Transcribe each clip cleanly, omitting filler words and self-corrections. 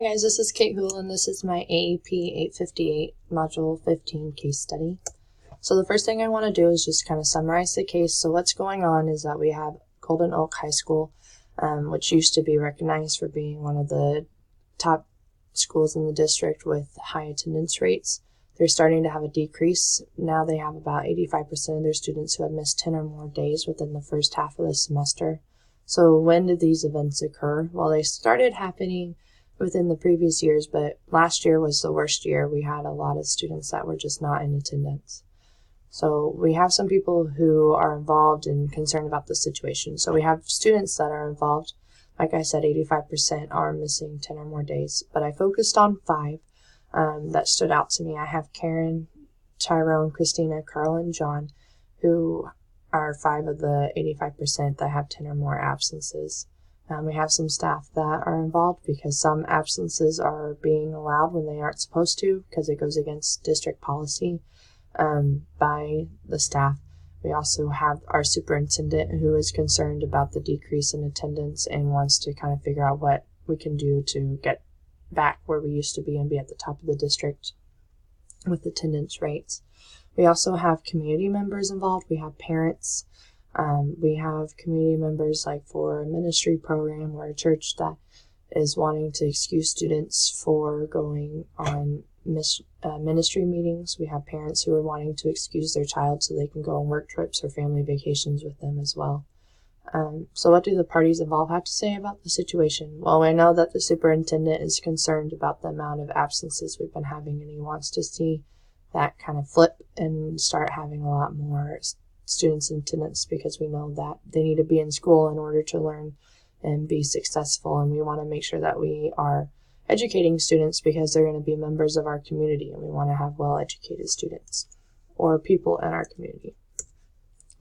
Hey guys, this is Kate Hool, and this is my AEP 858 Module 15 case study. So the first thing I want to do is just kind of summarize the case. So what's going on is that we have Golden Oak High School, which used to be recognized for being one of the top schools in the district with high attendance rates. They're starting to have a decrease. Now they have about 85% of their students who have missed 10 or more days within the first half of the semester. So when did these events occur? Well, they started happening within the previous years, but last year was the worst year. We had a lot of students that were just not in attendance. So we have some people who are involved and concerned about the situation. So we have students that are involved. Like I said, 85% are missing 10 or more days, but I focused on 5 that stood out to me. I have Karen, Tyrone, Christina, Carl, and John, who are 5 of the 85% that have 10 or more absences. We have some staff that are involved because some absences are being allowed when they aren't supposed to because it goes against district policy by the staff. We also have our superintendent who is concerned about the decrease in attendance and wants to kind of figure out what we can do to get back where we used to be and be at the top of the district with attendance rates. We also have community members involved. We have parents. We have community members like for a ministry program or a church that is wanting to excuse students for going on ministry meetings. We have parents who are wanting to excuse their child so they can go on work trips or family vacations with them as well. So what do the parties involved have to say about the situation? Well, I know that the superintendent is concerned about the amount of absences we've been having, and he wants to see that kind of flip and start having a lot more students in attendance because we know that they need to be in school in order to learn and be successful, and we want to make sure that we are educating students because they're going to be members of our community, and we want to have well-educated students or people in our community.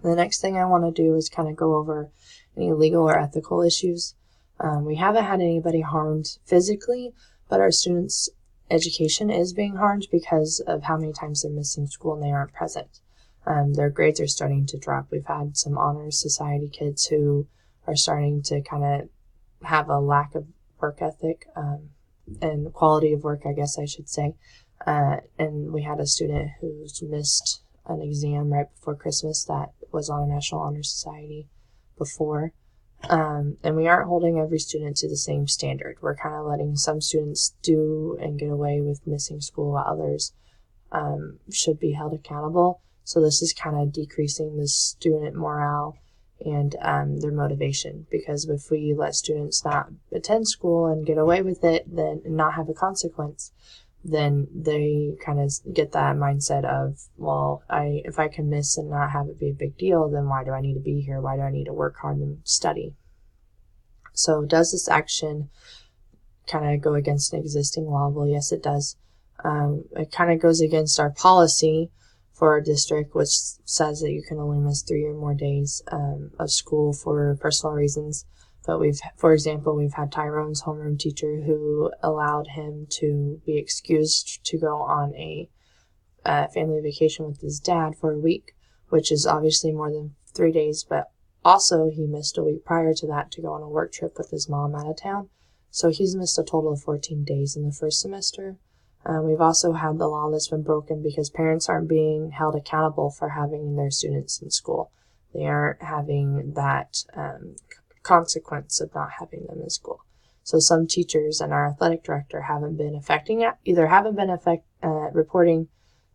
The next thing I want to do is kind of go over any legal or ethical issues. We haven't had anybody harmed physically, but our students' education is being harmed because of how many times they're missing school and they aren't present. Their grades are starting to drop. We've had some honors society kids who are starting to kind of have a lack of work ethic and quality of work, I guess I should say. And we had a student who's missed an exam right before Christmas that was on a National Honor Society before. And we aren't holding every student to the same standard. We're kind of letting some students do and get away with missing school while others should be held accountable. So this is kind of decreasing the student morale and their motivation, because if we let students not attend school and get away with it, then not have a consequence, then they kind of get that mindset of, well, if I can miss and not have it be a big deal, then why do I need to be here? Why do I need to work hard and study? So does this action kind of go against an existing law? Well, yes, it does. It kind of goes against our policy for our district, which says that you can only miss 3 or more days of school for personal reasons. But for example, we've had Tyrone's homeroom teacher who allowed him to be excused to go on a family vacation with his dad for a week, which is obviously more than 3 days, but also he missed a week prior to that to go on a work trip with his mom out of town. So he's missed a total of 14 days in the first semester. We've also had the law that's been broken because parents aren't being held accountable for having their students in school. They aren't having that consequence of not having them in school. So some teachers and our athletic director haven't been reporting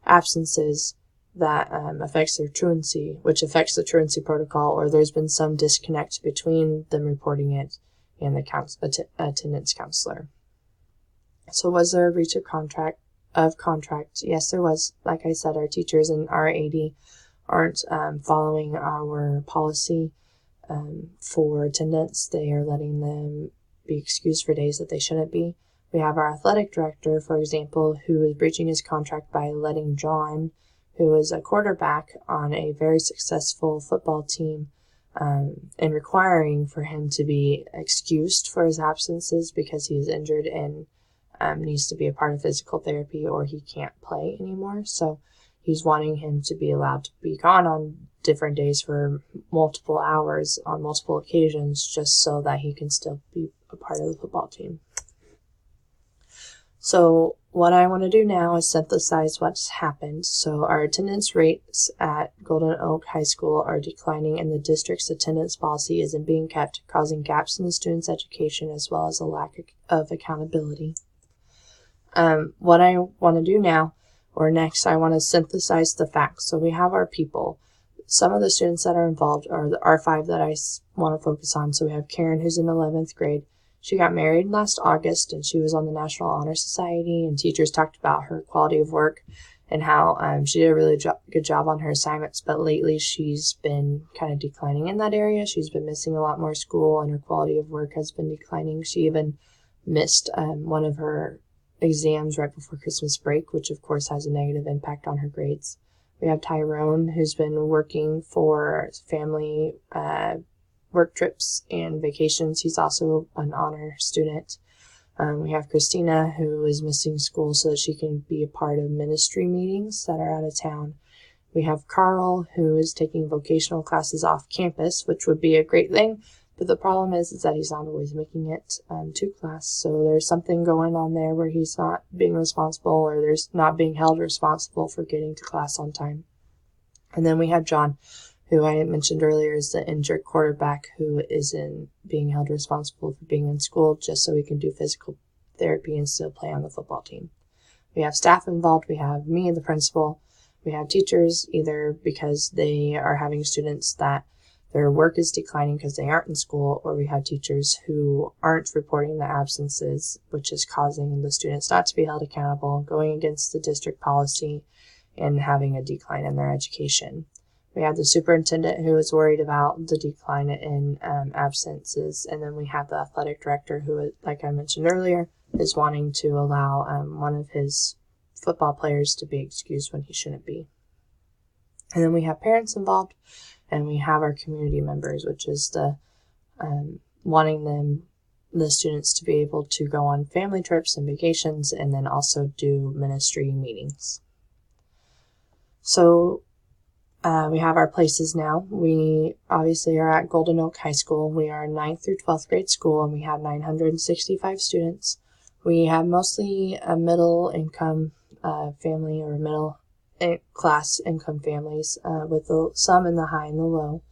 absences that affects their truancy, which affects the truancy protocol, or there's been some disconnect between them reporting it and the attendance counselor. So was there a breach of contract? Yes, there was. Like I said, our teachers and our AD aren't following our policy for attendance. They are letting them be excused for days that they shouldn't be. We have our athletic director, for example, who is breaching his contract by letting John, who is a quarterback on a very successful football team, and requiring for him to be excused for his absences because he is injured and needs to be a part of physical therapy or he can't play anymore. So he's wanting him to be allowed to be gone on different days for multiple hours on multiple occasions just so that he can still be a part of the football team. So what I want to do now is synthesize what's happened. So our attendance rates at Golden Oak High School are declining, and the district's attendance policy isn't being kept, causing gaps in the students' education as well as a lack of accountability. What I want to do now, or next, I want to synthesize the facts. So we have our people. Some of the students that are involved are 5 that I want to focus on. So we have Karen, who's in 11th grade. She got married last August, and she was on the National Honor Society, and teachers talked about her quality of work and how she did a really good job on her assignments, but lately she's been kind of declining in that area. She's been missing a lot more school, and her quality of work has been declining. She even missed one of her exams right before Christmas break, which of course has a negative impact on her grades. We have Tyrone, who's been working for family work trips and vacations. He's also an honor student. We have Christina, who is missing school so that she can be a part of ministry meetings that are out of town. We have Carl, who is taking vocational classes off campus, which would be a great thing, but the problem is that he's not always making it to class. So there's something going on there where he's not being responsible, or there's not being held responsible for getting to class on time. And then we have John, who I mentioned earlier is the injured quarterback who isn't being held responsible for being in school just so he can do physical therapy and still play on the football team. We have staff involved. We have me, the principal. We have teachers, either because they are having students that their work is declining because they aren't in school, or we have teachers who aren't reporting the absences, which is causing the students not to be held accountable, going against the district policy, and having a decline in their education. We have the superintendent who is worried about the decline in absences, and then we have the athletic director who, like I mentioned earlier, is wanting to allow one of his football players to be excused when he shouldn't be. And then we have parents involved, and we have our community members, which is the wanting the students to be able to go on family trips and vacations, and then also do ministry meetings. So we have our places now. We obviously are at Golden Oak High School. We are 9th through 12th grade school, and we have 965 students. We have mostly a middle income family, or middle class income families, with some in the high and the low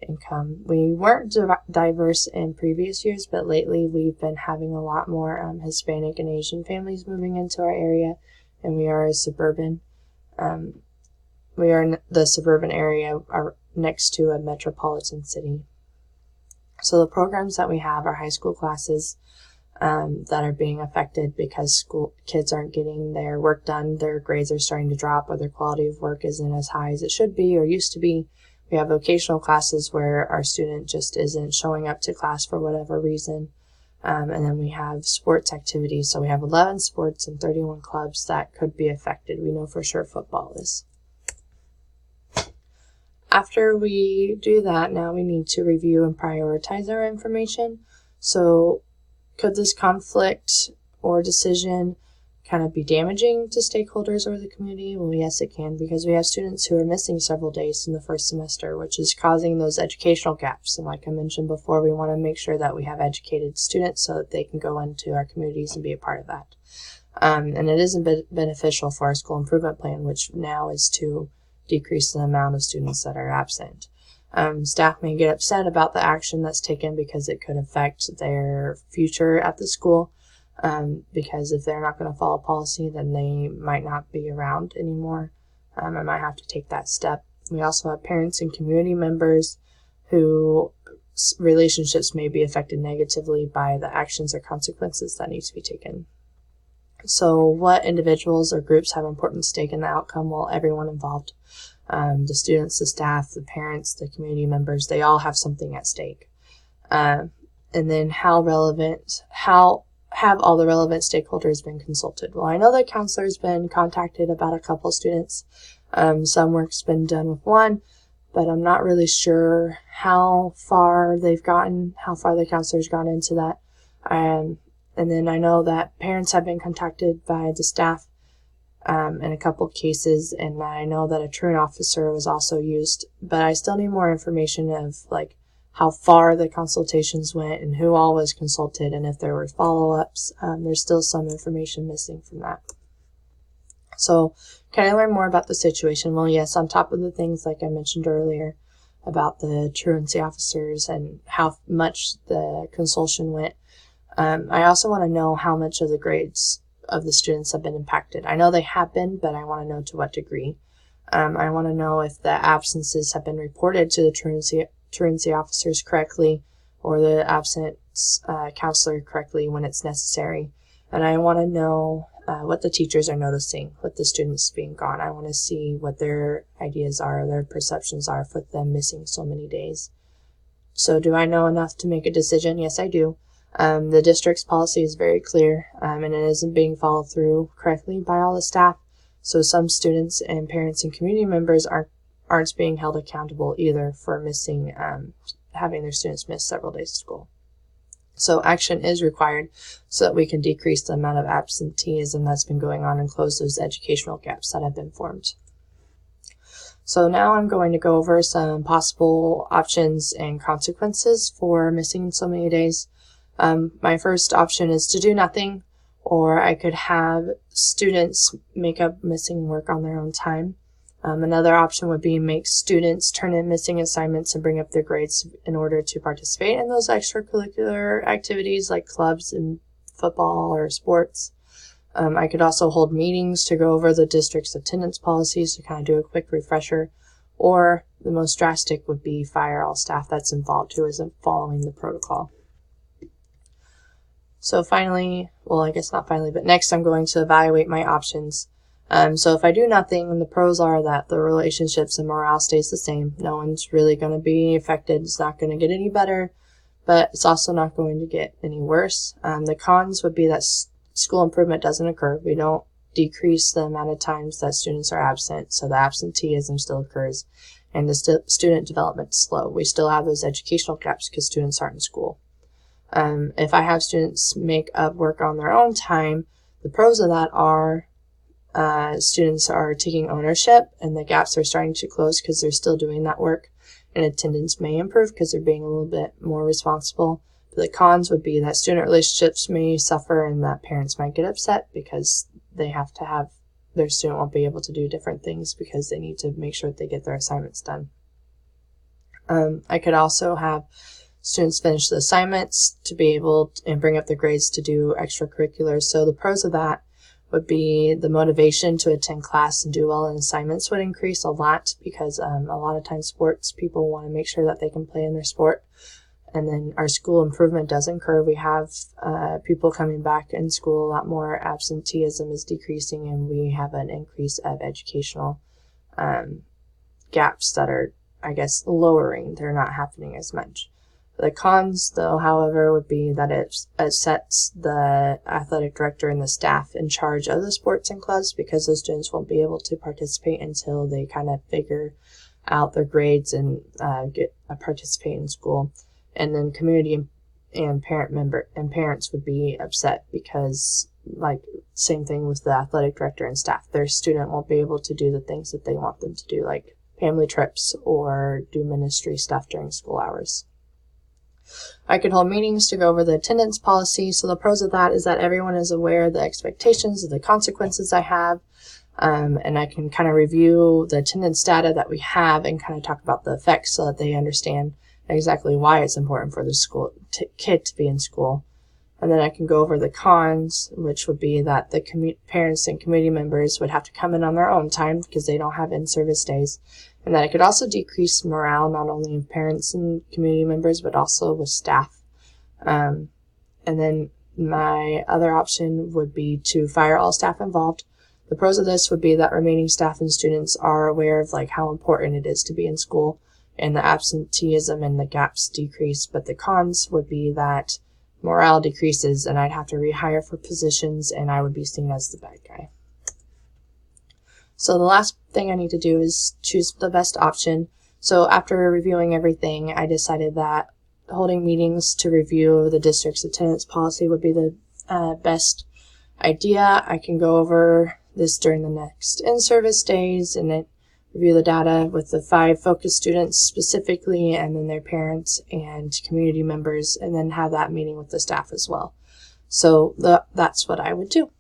income. We weren't diverse in previous years, but lately we've been having a lot more Hispanic and Asian families moving into our area, and we are a suburban. We are in the suburban area, are next to a metropolitan city. So the programs that we have are high school classes that are being affected because school kids aren't getting their work done. Their grades are starting to drop, or their quality of work isn't as high as it should be or used to be. We have vocational classes where our student just isn't showing up to class for whatever reason. And then we have sports activities. So we have 11 sports and 31 clubs that could be affected. We know for sure football is. After we do that, now we need to review and prioritize our information. So could this conflict or decision kind of be damaging to stakeholders or the community? Well, yes, it can, because we have students who are missing several days in the first semester, which is causing those educational gaps. And like I mentioned before, we want to make sure that we have educated students so that they can go into our communities and be a part of that. And it isn't beneficial for our school improvement plan, which now is to decrease the amount of students that are absent. Staff may get upset about the action that's taken because it could affect their future at the school, because if they're not going to follow policy, then they might not be around anymore. I might have to take that step. We also have parents and community members who relationships may be affected negatively by the actions or consequences that need to be taken. So what individuals or groups have important stake in the outcome? Well, everyone involved. The students, the staff, the parents, the community members, they all have something at stake. And then how have all the relevant stakeholders been consulted? Well, I know the counselor's been contacted about a couple students. Some work's been done with one, but I'm not really sure how far they've gotten, how far the counselor's gone into that. And then I know that parents have been contacted by the staff in a couple cases, and I know that a truant officer was also used, but I still need more information of like how far the consultations went and who all was consulted and if there were follow-ups. There's still some information missing from that. So can I learn more about the situation? Well, yes, on top of the things like I mentioned earlier about the truancy officers and how much the consultation went, I also want to know how much of the grades of the students have been impacted. I know they have been, but I want to know to what degree. I want to know if the absences have been reported to the truancy officers correctly or the absence counselor correctly when it's necessary. And I want to know what the teachers are noticing with the students being gone. I want to see what their ideas are, their perceptions are for them missing so many days. So do I know enough to make a decision? Yes, I do. The district's policy is very clear, and it isn't being followed through correctly by all the staff. So some students and parents and community members aren't being held accountable either for missing, having their students miss several days of school. So action is required so that we can decrease the amount of absenteeism that's been going on and close those educational gaps that have been formed. So now I'm going to go over some possible options and consequences for missing so many days. My first option is to do nothing, or I could have students make up missing work on their own time. Another option would be make students turn in missing assignments and bring up their grades in order to participate in those extracurricular activities like clubs and football or sports. I could also hold meetings to go over the district's attendance policies to kind of do a quick refresher, or the most drastic would be fire all staff that's involved who isn't following the protocol. So finally, well, I guess not finally, but next I'm going to evaluate my options. So if I do nothing, the pros are that the relationships and morale stays the same. No one's really going to be affected. It's not going to get any better, but it's also not going to get any worse. The cons would be that school improvement doesn't occur. We don't decrease the amount of times that students are absent, so the absenteeism still occurs, and the student development is slow. We still have those educational gaps because students aren't in school. If I have students make up work on their own time, the pros of that are students are taking ownership and the gaps are starting to close because they're still doing that work, and attendance may improve because they're being a little bit more responsible. But the cons would be that student relationships may suffer and that parents might get upset because they have to have their student won't be able to do different things because they need to make sure that they get their assignments done. I could also have students finish the assignments to be able to, and bring up the grades to do extracurriculars. So the pros of that would be the motivation to attend class and do well in assignments would increase a lot because a lot of times sports people want to make sure that they can play in their sport. And then our school improvement does incur. We have people coming back in school a lot more. Absenteeism is decreasing, and we have an increase of educational gaps that are, I guess, lowering. They're not happening as much. The cons, though, however, would be that it sets the athletic director and the staff in charge of the sports and clubs because those students won't be able to participate until they kind of figure out their grades and participate in school. And then community and parents would be upset because, like, same thing with the athletic director and staff. Their student won't be able to do the things that they want them to do, like family trips or do ministry stuff during school hours. I could hold meetings to go over the attendance policy. So the pros of that is that everyone is aware of the expectations of the consequences I have. And I can kind of review the attendance data that we have and kind of talk about the effects so that they understand exactly why it's important for the school kid to be in school. And then I can go over the cons, which would be that the parents and community members would have to come in on their own time because they don't have in-service days. And that it could also decrease morale, not only of parents and community members, but also with staff. And then my other option would be to fire all staff involved. The pros of this would be that remaining staff and students are aware of like how important it is to be in school, and the absenteeism and the gaps decrease. But the cons would be that morale decreases and I'd have to rehire for positions and I would be seen as the bad guy. So the last thing I need to do is choose the best option. So after reviewing everything, I decided that holding meetings to review the district's attendance policy would be the best idea. I can go over this during the next in-service days, and it review the data with the 5 focus students specifically, and then their parents and community members, and then have that meeting with the staff as well. So that's what I would do.